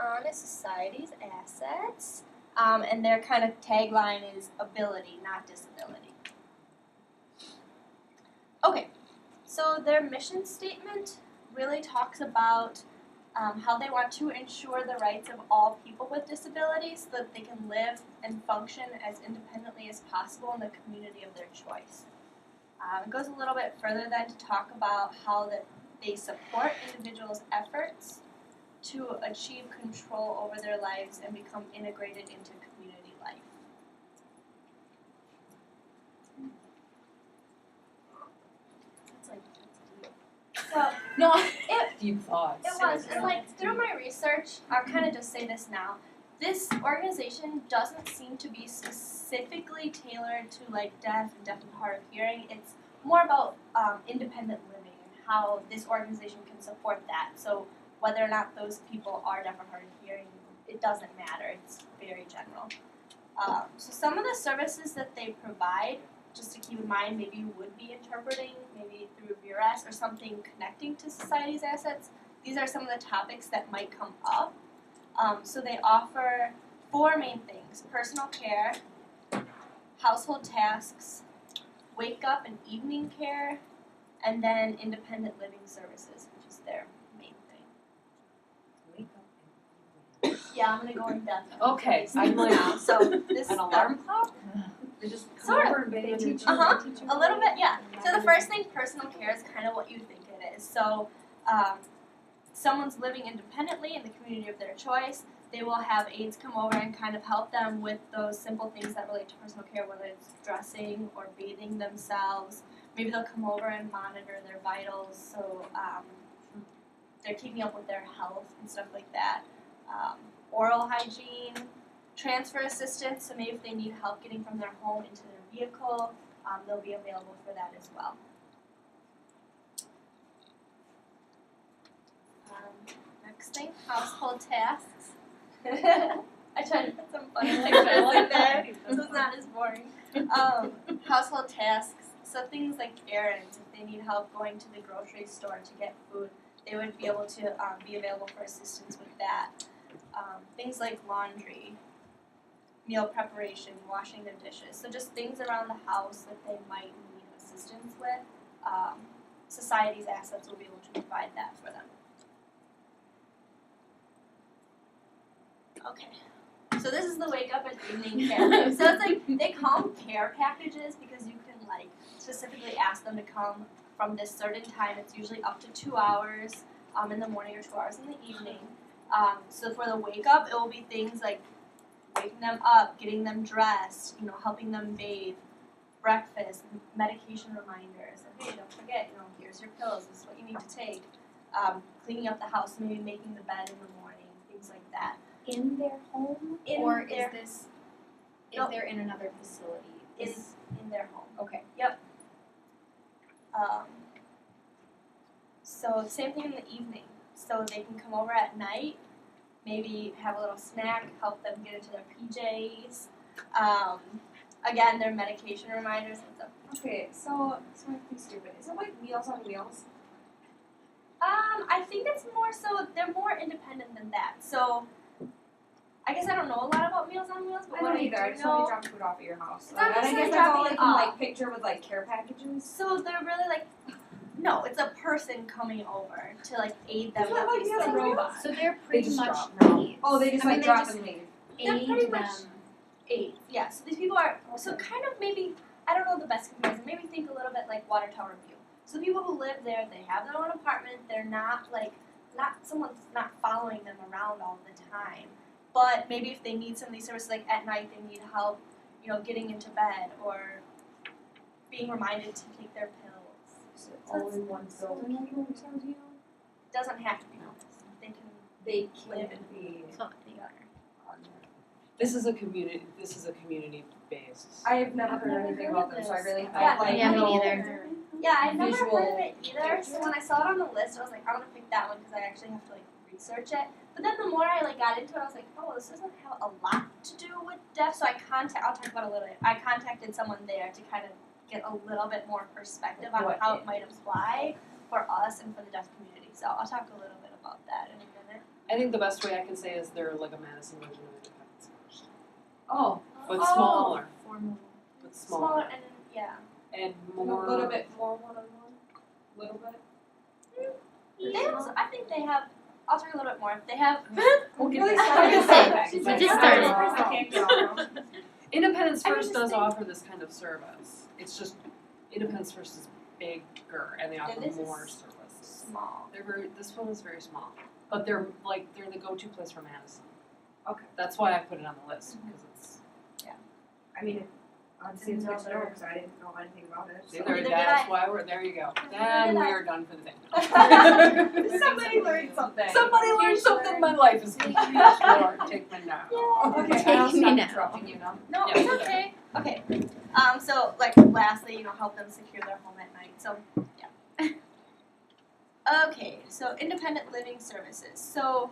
on is society's assets, and their kind of tagline is ability, not disability. Okay, so their mission statement really talks about how they want to ensure the rights of all people with disabilities so that they can live and function as independently as possible in the community of their choice. It goes a little bit further then to talk about how that they support individuals' efforts to achieve control over their lives and become integrated into community life. That's deep. So No, Deep thoughts. it was, and through my research, I'll kind of just say this now. This organization doesn't seem to be specifically tailored to deaf and hard of hearing. It's more about independent living and how this organization can support that. So whether or not those people are deaf or hard of hearing, it doesn't matter. It's very general. So some of the services that they provide, just to keep in mind, maybe you would be interpreting, maybe through VRS or something connecting to society's assets. These are some of the topics that might come up. So they offer 4 main things: personal care, household tasks, wake up and evening care, and then independent living services, which is their main thing. Wake up. Yeah, I'm going to go in depth. Okay, I'm now. So this An alarm clock? they just come Sort of. over and They they teach teach you. A little bit, yeah. So the first thing, personal care, is kind of what you think it is. So someone's living independently in the community of their choice. They will have aides come over and kind of help them with those simple things that relate to personal care, whether it's dressing or bathing themselves. Maybe they'll come over and monitor their vitals, so they're keeping up with their health and stuff like that. Oral hygiene, transfer assistance, so maybe if they need help getting from their home into their vehicle, they'll be available for that as well. Next thing, household tasks. I tried to put some funny pictures in there, so it's not as boring. Household tasks, so things like errands. If they need help going to the grocery store to get food, they would be able to be available for assistance with that. Things like laundry, meal preparation, washing their dishes. So just things around the house that they might need assistance with. Society's assets will be able to provide that for them. Okay, so this is the wake up and evening care. So it's they call them care packages because you can specifically ask them to come from this certain time. It's usually up to 2 hours in the morning or 2 hours in the evening. So for the wake up, it will be things like waking them up, getting them dressed, helping them bathe, breakfast, medication reminders. Hey, don't forget, here's your pills. This is what you need to take. Cleaning up the house, maybe making the bed in the morning, things like that. In their home, or is there in another facility? In their home. Okay. Yep. So same thing in the evening. So they can come over at night, maybe have a little snack, help them get into their PJs. Again, their medication reminders and stuff. Okay, so I might be stupid. Is it like Meals on Wheels? I think it's more so they're more independent than that. So I guess I don't know a lot about Meals on Wheels, but I what don't I either. I do just want know, to drop food off at your house. It's not And I necessarily guess that's all I dropping can it off. picture with care packages. so they're really no, it's a person coming over to aid them Isn't that with like these Meals on things. Wheels? So they're They pretty just much drop. No. aides. Oh, they just I mean, drop just and leave. They're aid pretty them. much aides. Yeah, so these people are so kind of maybe I don't know the best comparison. Maybe think a little bit like Water Tower View. So the people who live there, they have their own apartment. They're not someone's not following them around all the time. But maybe if they need some of these services, at night they need help, getting into bed or being reminded to take their pills. Is it all in one building like Meals on Wheels? Doesn't have to be. They can live in be something other. on there. This is a community based. I have never heard anything about them, so I really Yeah, have yeah, me no neither. Yeah, I never visual heard of it either. So when I saw it on the list, I was like, I want to pick that one because I actually have to research it. But then the more I got into it, I was like, oh, this doesn't have a lot to do with deaf. So I'll talk about it a little bit. I contacted someone there to kind of get a little bit more perspective on how it might apply for us and for the deaf community. So I'll talk a little bit about that in a minute. I think the best way I can say is they're like a Madison Regional Independence First. Oh, But Oh. smaller. Formal. But Smaller smaller. and yeah. And a more. little bit more one-on-one? Little bit? They also, I think they have. I'll talk a little bit more. They have. We'll get Really this sorry. started. She's We like, just "Okay, started. I can't get off now." Independence I was First just does thinking- offer this kind of service. It's just Independence First is bigger and they offer this is more services. Small. They're very. This one is very small, but they're the go-to place for Madison. Okay. That's why I put it on the list because it's. I mean, honestly, it's good to know because I didn't know anything about it. See, So. there, Neither did that's I. why we're there. You go. Neither Then did we I. are done for the day. Somebody learned something. Somebody learned something. My life is Lord, take me now. Okay, Take I'll me stop now. interrupting you now. No, Yeah, it's you're okay. Okay. So like lastly, help them secure their home at night. So yeah. Okay, so independent living services. So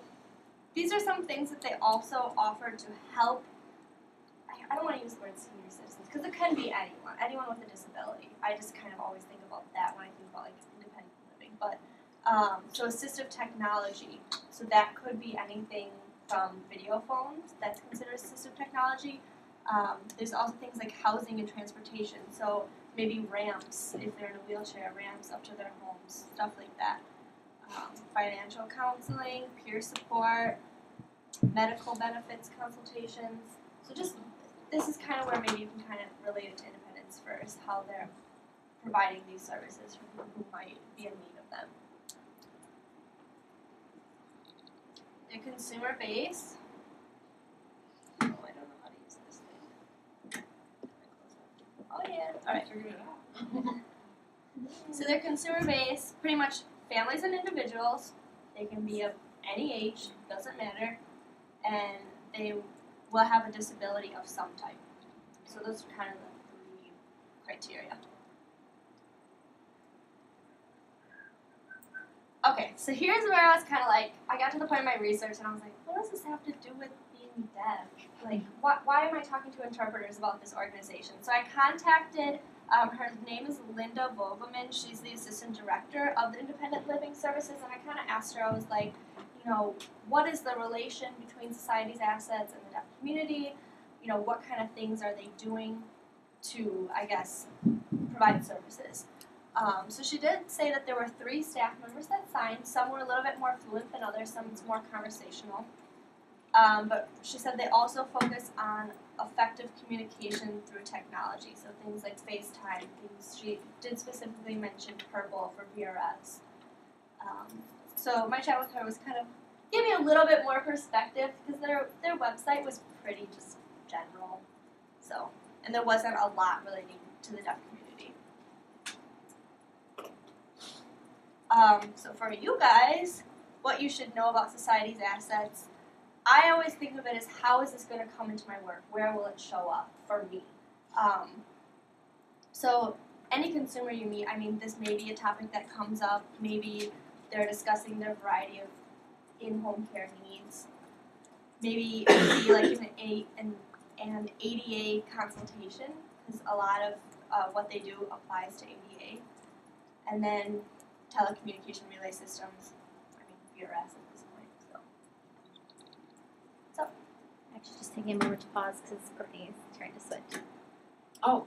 these are some things that they also offer to help. I don't want to use the word senior citizens because it can be anyone with a disability. I just kind of always think about that when I think about like independent living. But so assistive technology. So that could be anything from video phones. That's considered assistive technology. There's also things like housing and transportation. So maybe ramps if they're in a wheelchair, ramps up to their homes, stuff like that. Financial counseling, peer support, medical benefits consultations. So just this is kind of where maybe you can kind of relate it to Independence First, how they're providing these services for people who might be in need of them. Their consumer base. Oh, I don't know how to use this thing. Oh yeah. All right. Figured it out. So their consumer base, pretty much families and individuals. They can be of any age, doesn't matter, and they will have a disability of some type. So those are kind of the three criteria. Okay, so here's where I was kind of like, I got to the point of my research and I was like, what does this have to do with being deaf? Like, why am I talking to interpreters about this organization? So I contacted, her name is Linda Vogelman. She's the assistant director of the Independent Living Services, and I kind of asked her, I was like, what is the relation between society's assets and the deaf community? What kind of things are they doing to, I guess, provide services? So she did say that there were 3 staff members that signed. Some were a little bit more fluent than others, some it's more conversational. But she said they also focus on effective communication through technology, so things like FaceTime, things she did specifically mention Purple for VRS. So my chat with her was kind of gave me a little bit more perspective because their website was pretty just general, so and there wasn't a lot relating to the deaf community. So for you guys, what you should know about society's assets, I always think of it as how is this going to come into my work? Where will it show up for me? So any consumer you meet, this may be a topic that comes up. Maybe they're discussing their variety of in-home care needs. Maybe it would be like an ADA consultation, because a lot of what they do applies to ADA. And then telecommunication relay systems, VRS at this point. So. Actually, just taking a moment to pause because Courtney is trying to switch. Oh.